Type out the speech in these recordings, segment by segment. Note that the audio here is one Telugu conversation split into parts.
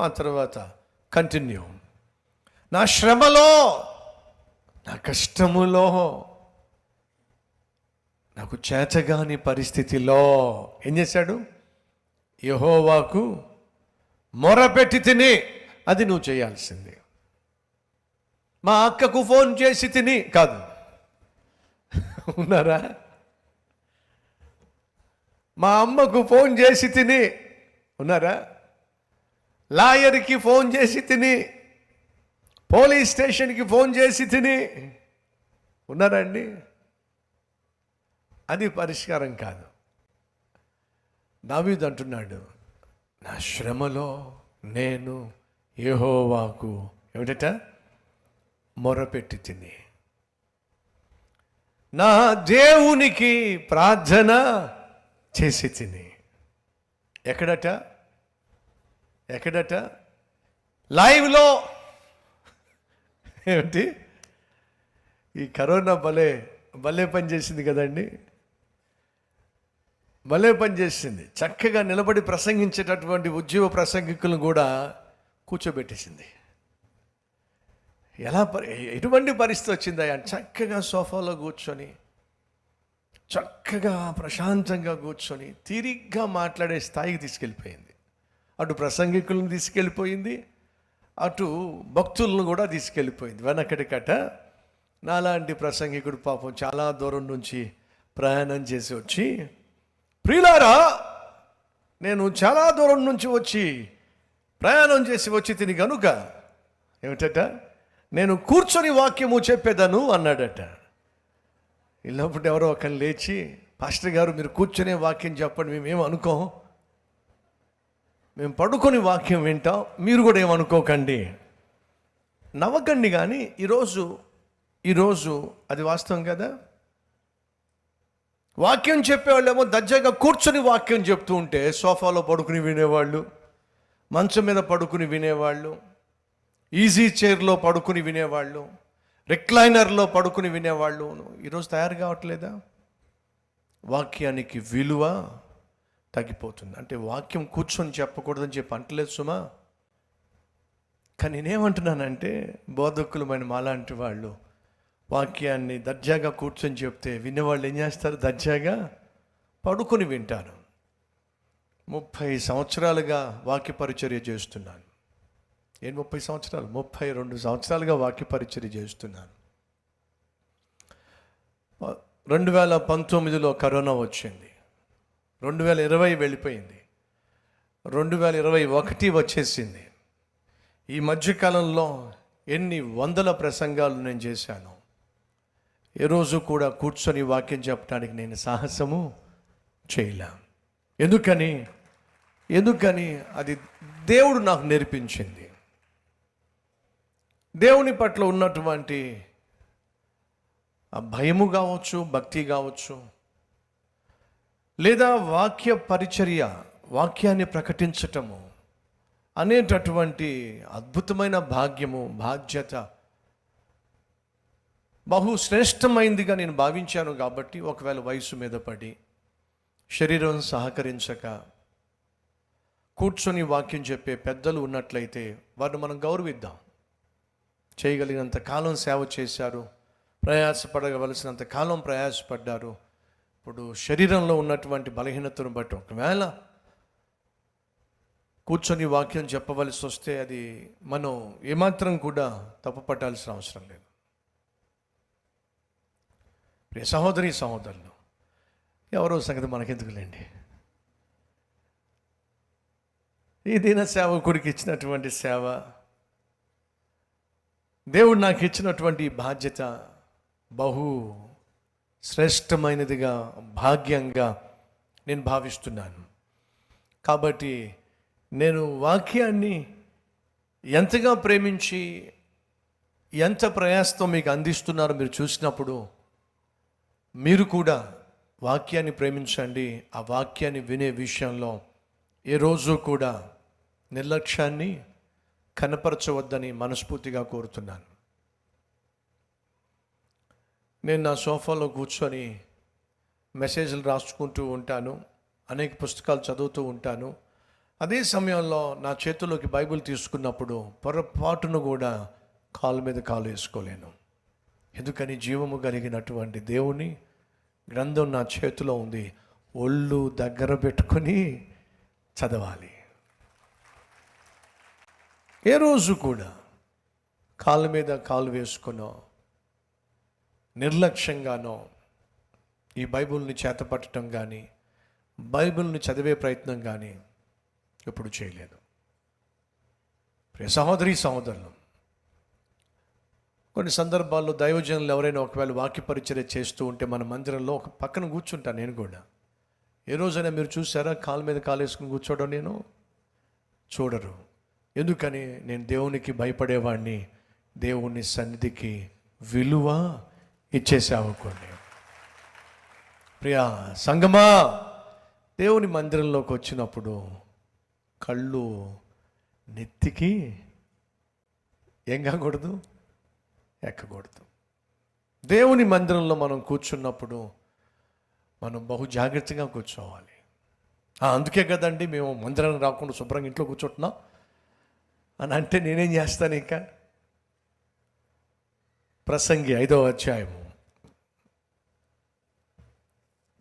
ఆ తర్వాత కంటిన్యూ. నా శ్రమలో, నా కష్టములో, నాకు చేతగాని పరిస్థితిలో ఏం చేశాడు? యెహోవాకు మొరపెట్టి తిని. అది నువ్వు చేయాల్సింది. మా అక్కకు ఫోన్ చేసి తిని కాదు. ఉన్నారా? మా అమ్మకు ఫోన్ చేసి తిని ఉన్నారా? లాయర్కి ఫోన్ చేసి తిని, పోలీస్ స్టేషన్కి ఫోన్ చేసి తిని ఉన్నారండి? అది పరిష్కారం కాదు. దావీదు అంటున్నాడు, నా శ్రమలో నేను యెహోవాకు ఏమిటట? మొరపెట్టి తిని, నా దేవునికి ప్రార్థన చేసి తిని. ఎక్కడట? లైవ్లో. ఏమిటి? ఈ కరోనా భలే పనిచేసింది కదండి. భలే పనిచేసింది. చక్కగా నిలబడి ప్రసంగించేటటువంటి ఉద్యోగ ప్రసంగికులను కూడా కూర్చోబెట్టేసింది. ఎటువంటి పరిస్థితి వచ్చిందా? చక్కగా సోఫాలో కూర్చొని, చక్కగా ప్రశాంతంగా కూర్చొని తీరిగ్గా మాట్లాడే స్థాయికి తీసుకెళ్ళిపోయింది. అటు ప్రసంగికులను తీసుకెళ్ళిపోయింది, అటు భక్తులను కూడా తీసుకెళ్ళిపోయింది. వెనకటికట నాలాంటి ప్రసంగికుడు పాపం చాలా దూరం నుంచి ప్రయాణం చేసి వచ్చి, ప్రియులారా, నేను చాలా దూరం నుంచి వచ్చి ప్రయాణం చేసి వచ్చి తిని కనుక ఏమిటట, నేను కూర్చొని వాక్యము చెప్పేదను అన్నాడట. ఇల్లప్పుడు ఎవరో ఒకరు లేచి, పాస్టర్ గారు మీరు కూర్చొనే వాక్యం చెప్పండి, మేమేం అనుకోం, మేము పడుకొని వాక్యం వింటాం, మీరు కూడా ఏమనుకోకండి, నవ్వకండి. కానీ ఈరోజు అది వాస్తవం కదా. వాక్యం చెప్పేవాళ్ళేమో దర్జాగా కూర్చొని వాక్యం చెప్తూ ఉంటే సోఫాలో పడుకుని వినేవాళ్ళు, మంచం మీద పడుకుని వినేవాళ్ళు, ఈజీ చైర్లో పడుకుని వినేవాళ్ళు, రిక్లైనర్లో పడుకుని వినేవాళ్ళు ఈరోజు తయారు కావట్లేదా? వాక్యానికి విలువ తగ్గిపోతుంది. అంటే వాక్యం కూర్చొని చెప్పకూడదని చెప్పి అంటలేదు సుమా. కానీ నేనేమంటున్నానంటే, బోధకులమైన మాలాంటి వాళ్ళు వాక్యాన్ని దర్జాగా కూర్చొని చెప్తే వినేవాళ్ళు ఏం చేస్తారు? దర్జాగా పడుకొని వింటారు. 30 సంవత్సరాలుగా వాక్య పరిచర్య చేస్తున్నాను. 30 సంవత్సరాలు? 32 సంవత్సరాలుగా వాక్య పరిచర్య చేస్తున్నాను. 2019లో కరోనా వచ్చింది, 2020 వెళ్ళిపోయింది, 2021 వచ్చేసింది. ఈ మధ్యకాలంలో ఎన్ని వందల ప్రసంగాలు నేను చేశాను. ఏ రోజు కూడా కూర్చొని వాక్యం చెప్పడానికి నేను సాహసము చేయలే. ఎందుకని అది దేవుడు నాకు నేర్పించింది. దేవుని పట్ల ఉన్నటువంటి ఆ భయము కావచ్చు, భక్తి కావచ్చు, లేదా వాక్య పరిచర్య, వాక్యాన్ని ప్రకటించటము అనేటటువంటి అద్భుతమైన భాగ్యము, బాధ్యత బహు శ్రేష్టమైందిగా నేను భావించాను. కాబట్టి ఒకవేళ వయసు మీద పడి శరీరం సహకరించక కూర్చొని వాక్యం చెప్పే పెద్దలు ఉన్నట్లయితే వారిని మనం గౌరవిద్దాం. చేయగలిగినంత కాలం సేవ చేశారు, ప్రయాసపడవలసినంత కాలం ప్రయాసపడ్డారు. ఇప్పుడు శరీరంలో ఉన్నటువంటి బలహీనతను బట్టి ఒకవేళ కూర్చొని వాక్యం చెప్పవలసి వస్తే అది మనం ఏమాత్రం కూడా తప్పు పట్టాల్సిన అవసరం లేదు. ప్రియ సహోదరులు, ఎవరో సంగతి మనకెందుకులేండి. ఈ దిన సేవకుడికి ఇచ్చినటువంటి సేవ, దేవుడు నాకు ఇచ్చినటువంటి బాధ్యత బహు శ్రేష్టమైనదిగా, భాగ్యంగా నేను భావిస్తున్నాను. కాబట్టి నేను వాక్యాన్ని ఎంతగా ప్రేమించి ఎంత ప్రయాసతో మీకు అందిస్తున్నారో మీరు చూసినప్పుడు మీరు కూడా వాక్యాన్ని ప్రేమించండి. ఆ వాక్యాన్ని వినే విషయంలో ఏ రోజు కూడా నిర్లక్ష్యాన్ని కనపరచవద్దని మనస్ఫూర్తిగా కోరుతున్నాను. నేను నా సోఫాలో కూర్చొని మెసేజ్లు రాసుకుంటూ ఉంటాను, అనేక పుస్తకాలు చదువుతూ ఉంటాను. అదే సమయంలో నా చేతుల్లోకి బైబిల్ తీసుకున్నప్పుడు పొరపాటును కూడా కాలు మీద కాలు వేసుకోలేను. ఎందుకని జీవము కలిగినటువంటి దేవుని గ్రంథం నా చేతిలో ఉంది. ఒళ్ళు దగ్గర పెట్టుకొని చదవాలి. ఏ రోజు కూడా కాళ్ళ మీద కాలు వేసుకునో నిర్లక్ష్యంగానో ఈ బైబిల్ని చేతపట్టడం కానీ బైబిల్ని చదివే ప్రయత్నం కానీ ఎప్పుడు చేయలేదు. ప్రియ సహోదరి సహోదరులు, కొన్ని సందర్భాల్లో దైవజనులు ఎవరైనా ఒకవేళ వాక్య పరిచర్య చేస్తూ ఉంటే మన మందిరంలో ఒక పక్కన కూర్చుంటాను నేను కూడా. ఏ రోజైనా మీరు చూసారా కాలు మీద కాలు వేసుకుని కూర్చోవడం? నేను చూడరు. ఎందుకని? నేను దేవునికి భయపడేవాడిని, దేవుని సన్నిధికి విలువ ఇచ్చేసావుకోండి. ప్రియా సంగమా, దేవుని మందిరంలోకి వచ్చినప్పుడు కళ్ళు నెత్తికి ఏం కాకూడదు, ఎక్కకూడదు. దేవుని మందిరంలో మనం కూర్చున్నప్పుడు మనం బహు జాగ్రత్తగా కూర్చోవాలి. అందుకే కదండి మేము మందిరానికి రాకుండా శుభ్రంగా ఇంట్లో కూర్చుంటున్నాం అని అంటే నేనేం చేస్తాను? ఇంకా ప్రసంగి 5వ అధ్యాయము,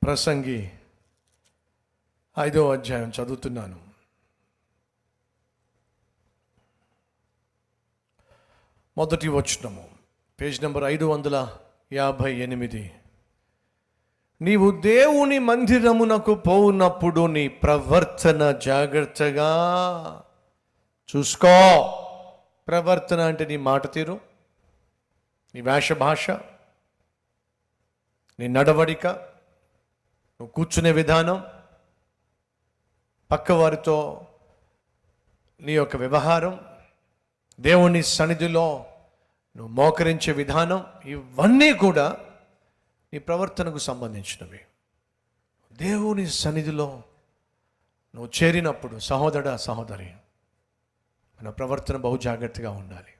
ప్రసంగి 5వ అధ్యాయం చదువుతున్నాను. మొదటి వచనము, పేజ్ నెంబర్ 558. నీవు దేవుని మందిరమునకు పోవునప్పుడు నీ ప్రవర్తన జాగ్రత్తగా చూసుకో. ప్రవర్తన అంటే నీ మాట తీరు, నీ వేష భాష, నీ నడవడిక, నువ్వు కూర్చునే విధానం, పక్కవారితో నీ యొక్క వ్యవహారం, దేవుని సన్నిధిలో నువ్వు మోకరించే విధానం, ఇవన్నీ కూడా నీ ప్రవర్తనకు సంబంధించినవి. దేవుని సన్నిధిలో నువ్వు చేరినప్పుడు సహోదర సహోదరి, మన ప్రవర్తన బహు జాగ్రత్తగా ఉండాలి.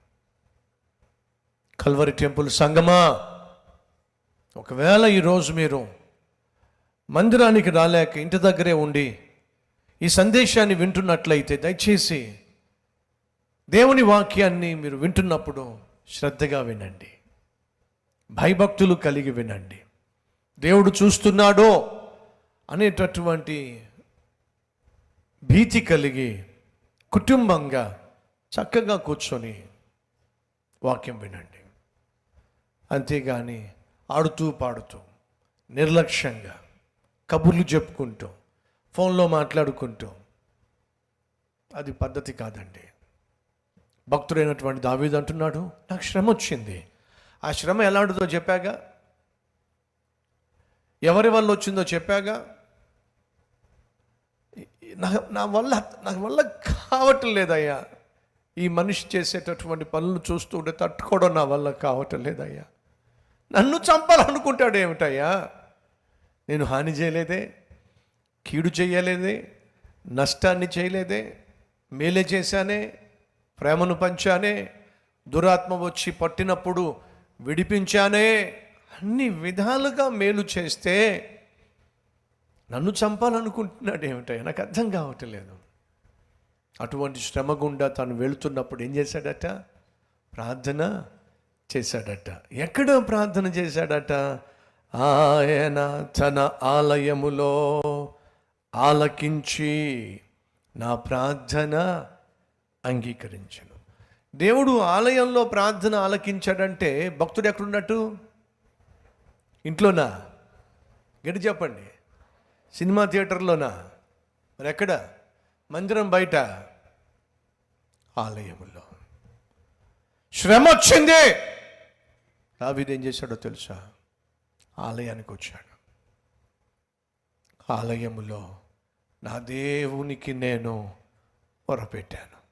కల్వరి టెంపుల్ సంగమా, ఒకవేళ ఈరోజు మీరు మందిరానికి రాలేక ఇంటి దగ్గరే ఉండి ఈ సందేశాన్ని వింటున్నట్లయితే దయచేసి దేవుని వాక్యాన్ని మీరు వింటున్నప్పుడు శ్రద్ధగా వినండి, భయభక్తులు కలిగి వినండి. దేవుడు చూస్తున్నాడో అనేటటువంటి భీతి కలిగి కుటుంబంగా చక్కగా కూర్చొని వాక్యం వినండి. అంతేగాని ఆడుతూ పాడుతూ నిర్లక్ష్యంగా కబుర్లు చెప్పుకుంటూ ఫోన్లో మాట్లాడుకుంటూ అది పద్ధతి కాదండి. భక్తుడైనటువంటి దావీదు అంటున్నాడు, నాకు శ్రమ వచ్చింది. ఆ శ్రమ ఎలాంటిదో చెప్పాగా, ఎవరి వల్ల వచ్చిందో చెప్పాగా, నాకు వల్ల కావటం లేదయ్యా, ఈ మనిషి చేసేటటువంటి పనులు చూస్తూ ఉంటే తట్టుకోవడం నా వల్ల కావటం లేదయ్యా. నన్ను చంపాలనుకుంటాడు ఏమిటయ్యా, నేను హాని చేయలేదే, కీడు చేయలేదే, నష్టాన్ని చేయలేదే, మేలే చేశానే, ప్రేమను పంచానే, దురాత్మ వచ్చి పట్టినప్పుడు విడిపించానే, అన్ని విధాలుగా మేలు చేస్తే నన్ను చంపాలనుకుంటున్నాడు ఏమిటయ్యా, నాకు అర్థం కావట్లేదు. అటువంటి శ్రమ గుండా తను వెళుతున్నప్పుడు ఏం చేశాడట? ప్రార్థన చేశాడట. ఎక్కడ ప్రార్థన చేశాడట? ఆయన తన ఆలయములో ఆలకించి నా ప్రార్థన అంగీకరించను. దేవుడు ఆలయంలో ప్రార్థన ఆలకించాడంటే భక్తుడు ఎక్కడున్నట్టు? ఇంట్లోనా? గడి చెప్పండి. సినిమా థియేటర్లోనా? మరి ఎక్కడ? మందిరం బయట? ఆలయములో. శ్రమ వచ్చింది, దావీదు ఏం చేశాడో తెలుసా? ఆలయానికి వచ్చాడు. ఆలయములో నా దేవునికి నేను మొరపెట్టాను.